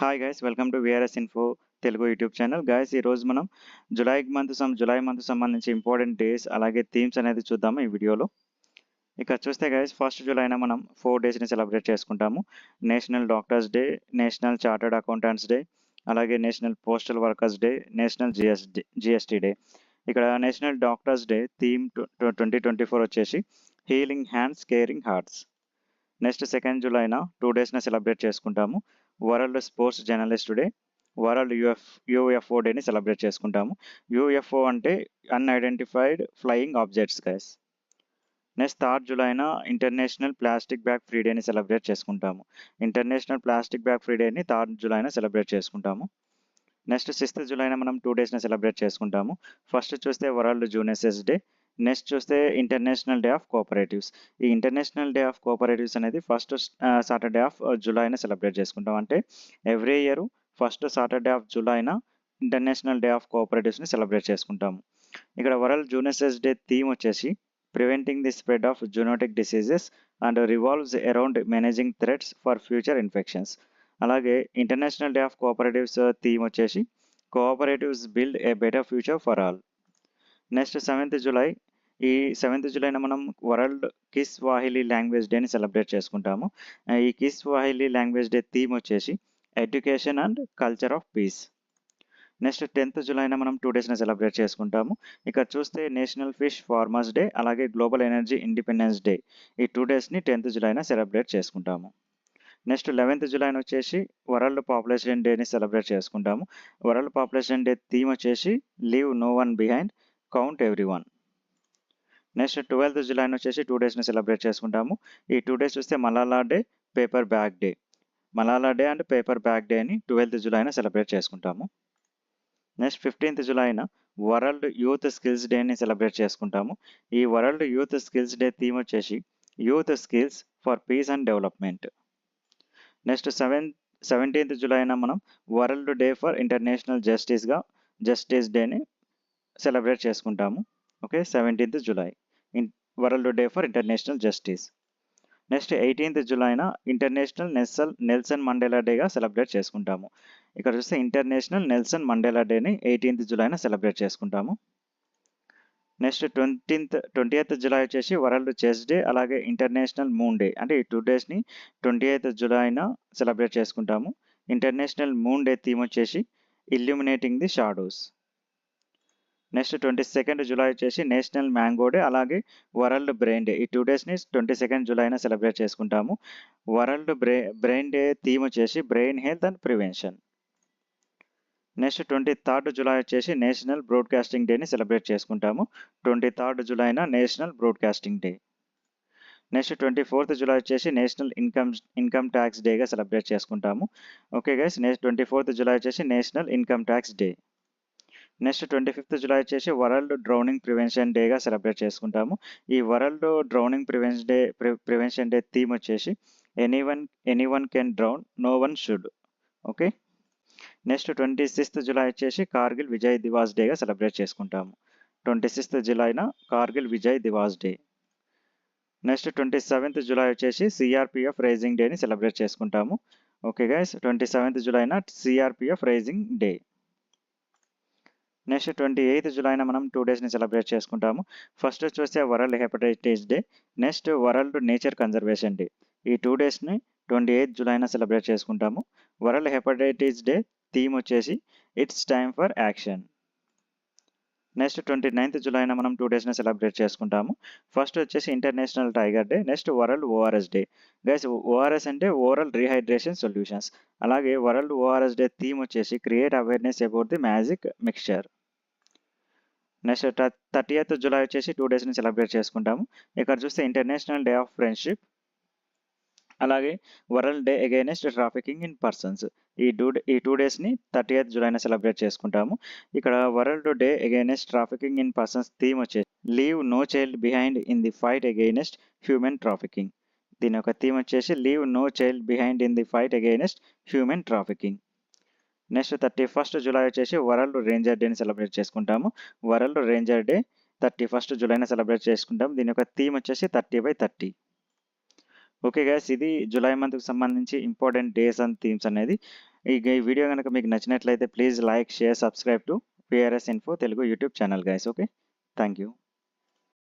Hi guys welcome to VRS info Telugu YouTube channel. Guys ఈరోజు మనం July month సంబంధించి important days అలాగే themes అనేది చూద్దాము ఈ వీడియోలో. ఇక్కడ చూస్తే గైస్ ఫస్ట్ జూలైన మనం 4 డేస్ని సెలబ్రేట్ చేసుకుంటాము. National doctors day, national chartered accountants day, అలాగే national postal workers day, national GST day. ఇక్కడ నేషనల్ డాక్టర్స్ డే థీమ్ 2024 వచ్చేసి healing hands caring hearts. Next second జూలైన 2 డేస్ని సెలబ్రేట్ చేసుకుంటాము. World sports journalist day, world UFO డేని celebrate చేసుకుంటాము. UFO అంటే unidentified flying objects guys. Next third జూలైన international plastic bag free డేని సెలబ్రేట్ చేసుకుంటాము. ఇంటర్నేషనల్ ప్లాస్టిక్ బ్యాగ్ ఫ్రీ డేని థర్డ్ జూలైన సెలబ్రేట్ చేసుకుంటాము. నెక్స్ట్ 6th జూలైన మనం 2 డేస్ని సెలబ్రేట్ చేసుకుంటాము. ఫస్ట్ చూస్తే వరల్డ్ జూనియర్స్ డే, నెక్స్ట్ చూస్తే ఇంటర్నేషనల్ డే ఆఫ్ కోఆపరేటివ్స్. ఈ ఇంటర్నేషనల్ డే ఆఫ్ కోఆపరేటివ్స్ అనేది ఫస్ట్ సాటర్డే ఆఫ్ జూలైన సెలబ్రేట్ చేసుకుంటాం. అంటే every year first Saturday of జూలైన ఇంటర్నేషనల్ డే ఆఫ్ కోఆపరేటివ్స్ని సెలబ్రేట్ చేసుకుంటాము. ఇక్కడ వరల్డ్ జూనియర్స్ డే థీమ్ వచ్చేసి preventing the spread of zoonotic diseases and revolves around managing threats for future infections. అలాగే international day of cooperatives theme వచ్చేసి cooperatives build a better future for all. Next 7th July, ఈ 7th జూలైన మనం world kiss వాహిలీ language డేని celebrate చేసుకుంటాము. ఈ kiss వాహిలీ language day theme వచ్చేసి education and culture of piece. Next 10th జూలైన మనం 2 డేస్ని celebrate చేసుకుంటాము. ఇక్కడ చూస్తే నేషనల్ ఫిష్ ఫార్మర్స్ డే అలాగే గ్లోబల్ ఎనర్జీ ఇండిపెండెన్స్ డే, ఈ 2 డేస్ని 10th జూలైన సెలబ్రేట్ చేసుకుంటాము. నెక్స్ట్ 11th జూలైన వచ్చేసి వరల్డ్ పాపులేషన్ డేని సెలబ్రేట్ చేసుకుంటాము. వరల్డ్ పాపులేషన్ డే థీమ్ వచ్చేసి leave no one behind, count every one. Next 12th జూలైన వచ్చేసి 2 డేస్ని సెలబ్రేట్ చేసుకుంటాము. ఈ 2 డేస్ చూస్తే Malala day, paper bag day. Malala day and paper bag day అని 12th జూలైన సెలబ్రేట్ చేసుకుంటాము. నెక్స్ట్ 15th జూలైన వరల్డ్ యూత్ స్కిల్స్ డేని సెలబ్రేట్ చేసుకుంటాము. ఈ world youth skills day theme వచ్చేసి youth skills for peace and development. Next 17th జూలైన మనం world day for international justice డేని సెలబ్రేట్ చేసుకుంటాము. ఓకే, 17th July world day for international justice. Next 18th జూలైన ఇంటర్నేషనల్ నెల్సన్ మండేలా డేగా celebrate చేసుకుంటాము. ఇక్కడ చూస్తే ఇంటర్నేషనల్ నెల్సన్ మండేలా డేని 18th జూలైన సెలబ్రేట్ చేసుకుంటాము. నెక్స్ట్ 20th జూలై వచ్చేసి వరల్డ్ చెస్ డే అలాగే ఇంటర్నేషనల్ మూన్ డే. అంటే ఈ 2 డేస్ని 28th జూలైన సెలబ్రేట్ చేసుకుంటాము. ఇంటర్నేషనల్ మూన్ డే థీమ్ వచ్చేసి illuminating the shadows. Next 22nd July వచ్చేసి నేషనల్ మ్యాంగో డే అలాగే వరల్డ్ బ్రెయిన్ డే. ఈ 2 డేస్ని 22nd జూలైన సెలబ్రేట్ చేసుకుంటాము. వరల్డ్ బ్రెయిన్ డే థీమ్ వచ్చేసి brain health and prevention. Next 23rd July వచ్చేసి నేషనల్ బ్రాడ్కాస్టింగ్ డేని సెలబ్రేట్ చేసుకుంటాము. 23rd జూలైన national broadcasting day. Next 24th July వచ్చేసి నేషనల్ ఇన్కమ్ ట్యాక్స్ డేగా సెలబ్రేట్ చేసుకుంటాము. ఓకే గైస్, నెక్స్ట్ 24th జూలై వచ్చేసి national income tax day. Next 25th July వచ్చేసి వరల్డ్ డ్రౌనింగ్ ప్రివెన్షన్ డేగా సెలబ్రేట్ చేసుకుంటాము. ఈ world drowning prevention day theme వచ్చేసి anyone can drown, no one should. Okay. Next 26th July వచ్చేసి కార్గిల్ విజయ్ దివాస్ డేగా సెలబ్రేట్ చేసుకుంటాము. 26th జూలైన Kargil Vijay Diwas day. Next 27th July వచ్చేసి సిఆర్పిఎఫ్ రైజింగ్ డేని సెలబ్రేట్ చేసుకుంటాము. ఓకే గైస్, 27th జూలైన CRPF rising day. Next 28th జూలైన మనం 2 డేస్ని సెలబ్రేట్ చేసుకుంటాము. ఫస్ట్ చూస్తే world hepatitis day, next world nature conservation day. ఈ 2 డేస్ని 28th జూలైన సెలబ్రేట్ చేసుకుంటాము. వరల్డ్ హెపటైటిస్ డే థీమ్ వచ్చేసి it's time for action. Next 29th జూలైన మనం 2 డేస్ని సెలబ్రేట్ చేసుకుంటాము. ఫస్ట్ వచ్చేసి international tiger day, next world ORS day. Guys, ORS అంటే ఓరల్ రీహైడ్రేషన్ సొల్యూషన్స్. అలాగే వరల్డ్ ఓఆర్ఎస్ డే థీమ్ వచ్చేసి create awareness about the magic mixture. Next 30th July వచ్చేసి 2 డేస్ని celebrate చేసుకుంటాము. ఇక్కడ చూస్తే ఇంటర్నేషనల్ డే ఆఫ్ ఫ్రెండ్షిప్ అలాగే world day against trafficking in persons. ఈ 2 డేస్ని 30th జూలైన సెలబ్రేట్ చేసుకుంటాము. ఇక్కడ world day against trafficking in persons theme వచ్చేసి leave no child behind in the fight against human trafficking. దీని యొక్క థీమ్ వచ్చేసి leave no child behind in the fight against human trafficking. Next 31st July వచ్చేసి world ranger డేని celebrate చేసుకుంటాము. World ranger day 31st జూలైన celebrate చేసుకుంటాము. దీని యొక్క థీమ్ వచ్చేసి 30/30. ఓకే గైస్, ఇది జూలై మంత్కి సంబంధించి ఇంపార్టెంట్ డేస్ అండ్ థీమ్స్ అనేది. ఈ వీడియో గనుక మీకు నచ్చినట్లయితే please like, share, subscribe to VRS info Telugu YouTube channel guys. Okay. Thank you.